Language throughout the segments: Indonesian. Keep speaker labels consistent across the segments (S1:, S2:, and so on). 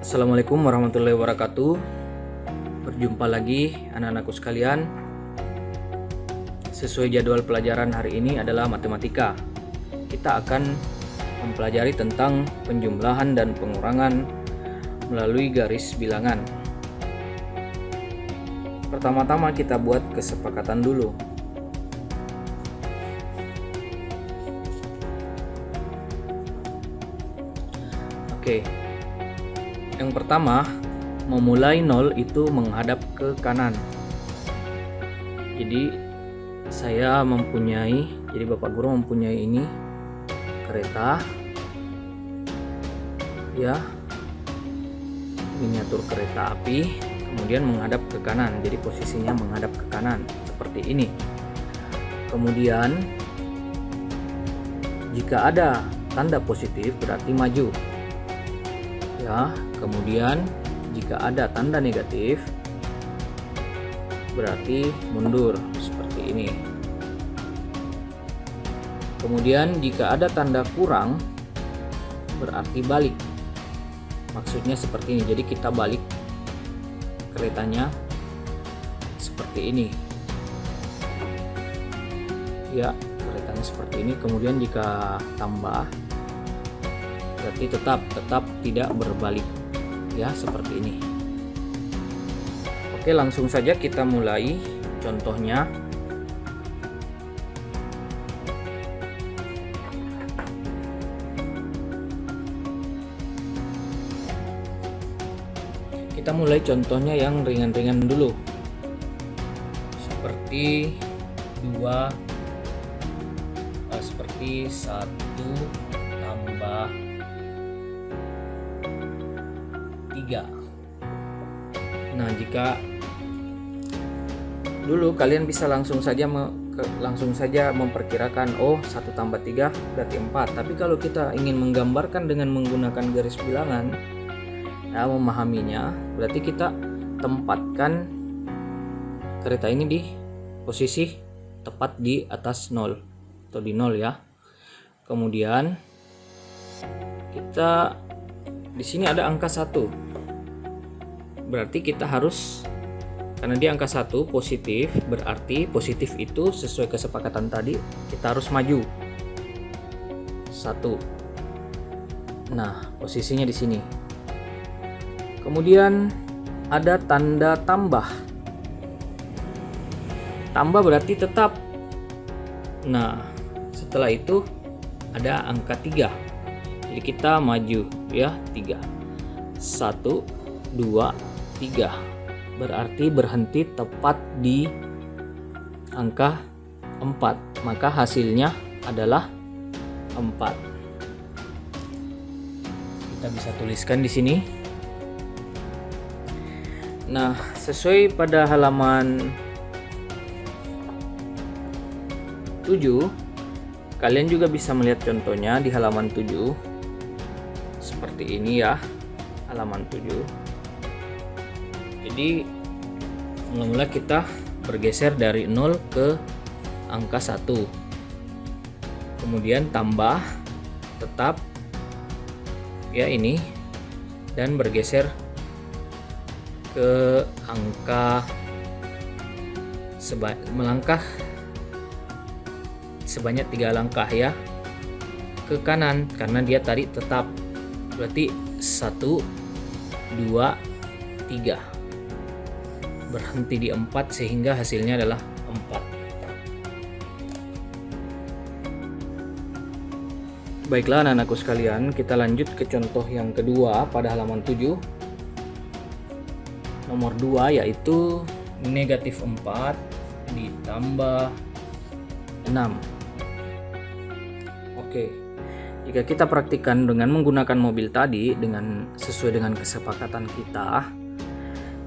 S1: Assalamualaikum warahmatullahi wabarakatuh. Berjumpa lagi anak-anakku sekalian. Sesuai jadwal pelajaran hari ini adalah matematika. Kita akan mempelajari tentang penjumlahan dan pengurangan melalui garis bilangan. Pertama-tama kita buat kesepakatan dulu. Oke. Yang pertama, memulai 0 itu menghadap ke kanan. Jadi Bapak Guru mempunyai ini kereta, ya, miniatur kereta api, kemudian menghadap ke kanan. Jadi posisinya menghadap ke kanan seperti ini. Kemudian jika ada tanda positif berarti maju. Ya, kemudian jika ada tanda negatif berarti mundur seperti ini. Kemudian jika ada tanda kurang berarti balik. Maksudnya seperti ini. Jadi kita balik keretanya seperti ini. Ya, keretanya seperti ini. Kemudian jika tambah berarti tetap tidak berbalik, ya, seperti ini. Oke, langsung saja kita mulai contohnya. Kita mulai contohnya yang ringan-ringan dulu, seperti 1 tambah 3. Nah, jika dulu kalian bisa langsung saja memperkirakan 1 tambah 3 berarti 4. Tapi kalau kita ingin menggambarkan dengan menggunakan garis bilangan, ya, memahaminya, berarti kita tempatkan kereta ini di posisi tepat di atas 0 atau di 0, ya. Kemudian kita di sini ada angka 1. Berarti kita harus, karena dia angka 1 positif, berarti positif itu sesuai kesepakatan tadi kita harus maju 1. Nah, posisinya di sini. Kemudian ada tanda tambah. Tambah berarti tetap. Nah, setelah itu ada angka 3. Jadi kita maju, ya, 3. 1, 2, 3. Berarti berhenti tepat di angka 4. Maka hasilnya adalah 4. Kita bisa tuliskan di sini. Nah, sesuai pada halaman 7, kalian juga bisa melihat contohnya di halaman 7. Seperti ini, ya, halaman 7. Jadi mula-mula kita bergeser dari 0 ke angka 1. Kemudian tambah tetap, ya, ini, dan bergeser ke angka melangkah sebanyak 3 langkah, ya, ke kanan karena dia tadi tetap. Berarti 1, 2, 3. Berhenti di 4 sehingga hasilnya adalah 4. Baiklah anak-anakku sekalian, kita lanjut ke contoh yang kedua pada halaman 7. Nomor 2 yaitu negatif 4 ditambah 6. Oke. Jika kita praktikkan dengan menggunakan mobil tadi sesuai dengan kesepakatan kita.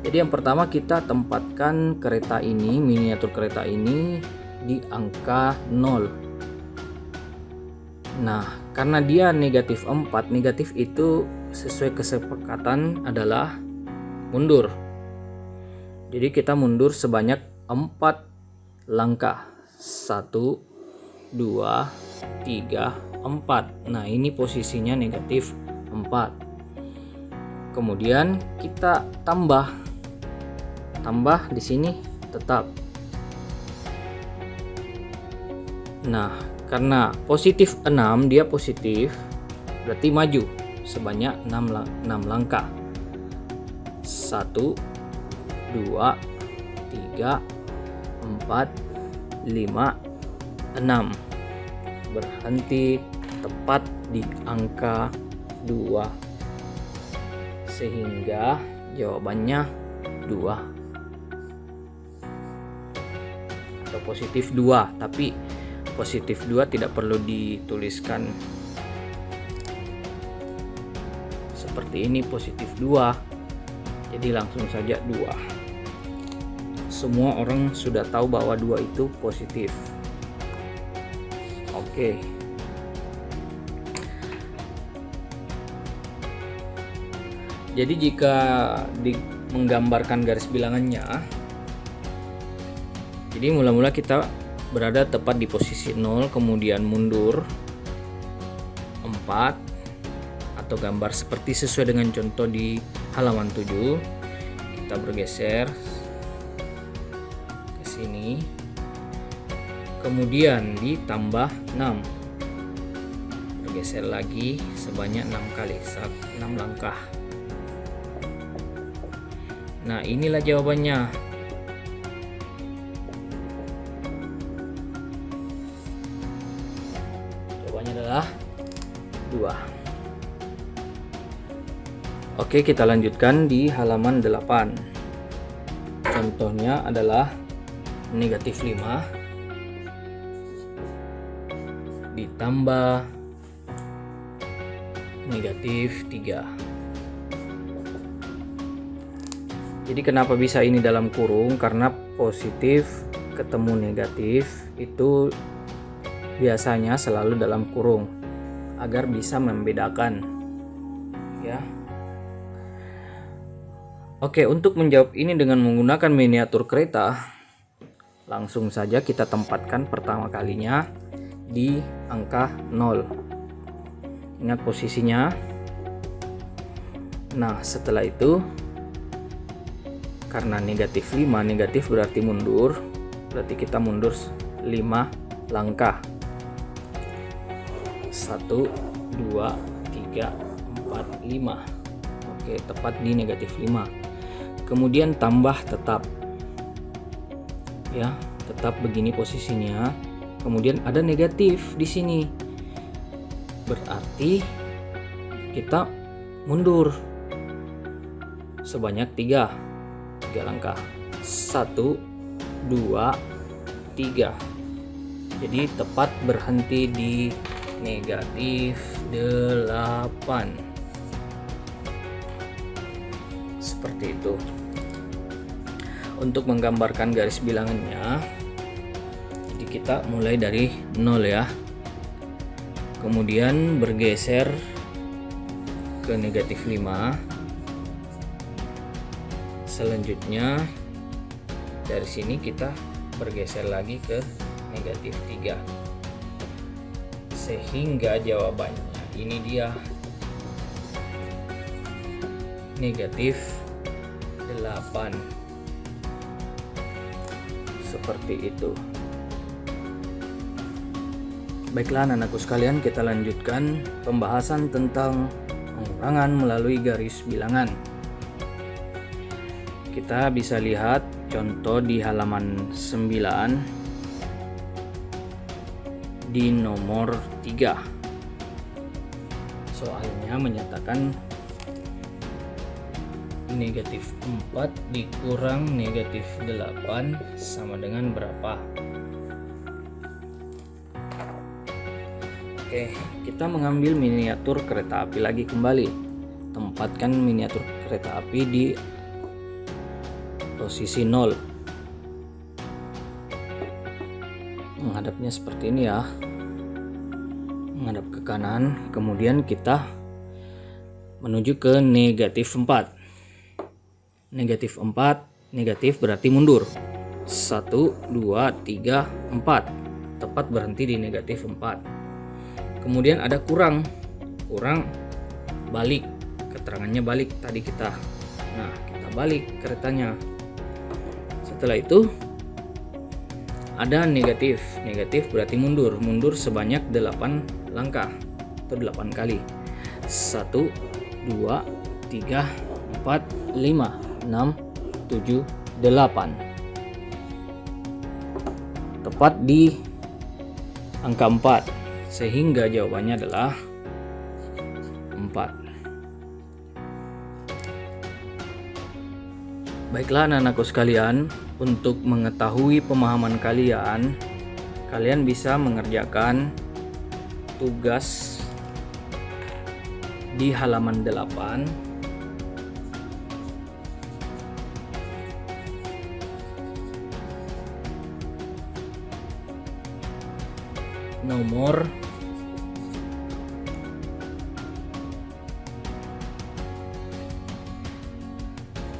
S1: Jadi yang pertama kita tempatkan kereta ini, miniatur kereta ini di angka 0. Nah, karena dia negatif 4, negatif itu sesuai kesepakatan adalah mundur. Jadi kita mundur sebanyak 4 langkah. 1, 2, 3, 4. Nah, ini posisinya negatif 4. Kemudian kita tambah di sini tetap. Nah, karena positif 6, dia positif, berarti maju sebanyak 6 langkah. 1, 2, 3, 4, 5, 6. Berhenti tepat di angka 2. Sehingga jawabannya 2. Atau positif 2, tapi positif 2 tidak perlu dituliskan seperti ini, positif 2. Jadi langsung saja 2. Semua orang sudah tahu bahwa 2 itu positif. Oke. Jadi jika menggambarkan garis bilangannya, jadi mula-mula kita berada tepat di posisi 0, kemudian mundur 4, atau gambar seperti sesuai dengan contoh di halaman 7. Kita bergeser ke sini, kemudian ditambah 6, bergeser lagi sebanyak 6 kali, 6 langkah. Nah, inilah jawabannya. Jawabannya adalah 2. Oke, kita lanjutkan di halaman 8. Contohnya adalah negatif 5 ditambah negatif 3. Jadi kenapa bisa ini dalam kurung? Karena positif ketemu negatif itu biasanya selalu dalam kurung agar bisa membedakan, ya. Oke, untuk menjawab ini dengan menggunakan miniatur kereta, langsung saja kita tempatkan pertama kalinya di angka 0. Ingat posisinya. Nah, setelah itu karena negatif 5, negatif berarti mundur, berarti kita mundur 5 langkah. 1, 2, 3, 4, 5. Oke, tepat di negatif 5. Kemudian tambah tetap, ya, tetap begini posisinya. Kemudian ada negatif di sini, berarti kita mundur sebanyak 3 langkah. 1, 2, 3. Jadi tepat berhenti di negatif 8. Seperti itu. Untuk menggambarkan garis bilangannya, jadi kita mulai dari 0 ya. Kemudian bergeser ke negatif 5. Selanjutnya dari sini kita bergeser lagi ke negatif 3, sehingga jawabannya ini dia, negatif 8. Seperti itu. Baiklah anak-anakku sekalian, kita lanjutkan pembahasan tentang pengurangan melalui garis bilangan. Kita bisa lihat contoh di halaman 9 di nomor 3. Soalnya menyatakan negatif 4 dikurang negatif 8 sama dengan berapa? Oke, kita mengambil miniatur kereta api lagi kembali. Tempatkan miniatur kereta api di posisi 0. Menghadapnya seperti ini ya. Menghadap ke kanan, kemudian kita menuju ke negatif 4. Negatif 4, negatif berarti mundur. 1, 2, 3, 4. Tepat berhenti di negatif 4. Kemudian ada kurang balik keterangannya balik tadi kita. Nah, kita balik keretanya. Setelah itu ada negatif. Negatif berarti mundur. Mundur sebanyak 8 langkah atau 8 kali. 1, 2, 3, 4, 5, 6, 7, 8. Tepat di angka 4, sehingga jawabannya adalah 4. Baiklah anak-anakku sekalian, untuk mengetahui pemahaman kalian, kalian bisa mengerjakan tugas di halaman 8. Nomor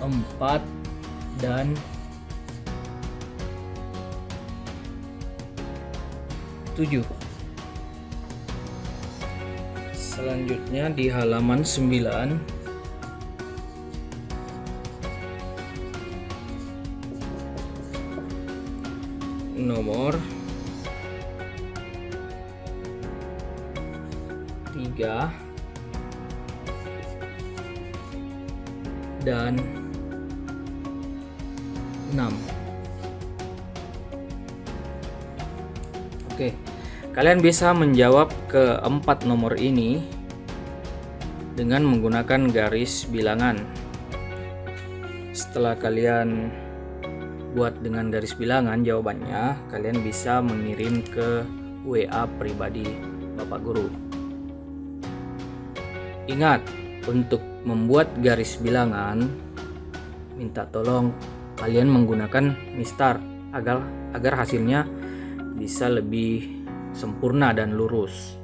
S1: 4 dan 7. Selanjutnya di halaman 9 nomor 3 dan 6. Oke, kalian bisa menjawab ke 4 nomor ini dengan menggunakan garis bilangan. Setelah kalian buat dengan garis bilangan jawabannya, kalian bisa mengirim ke WA pribadi Bapak Guru. Ingat, untuk membuat garis bilangan, minta tolong kalian menggunakan mistar agar hasilnya bisa lebih sempurna dan lurus.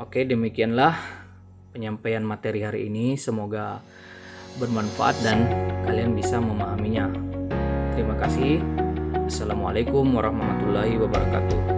S1: Oke, demikianlah penyampaian materi hari ini. Semoga bermanfaat dan kalian bisa memahaminya. Terima kasih. Assalamualaikum warahmatullahi wabarakatuh.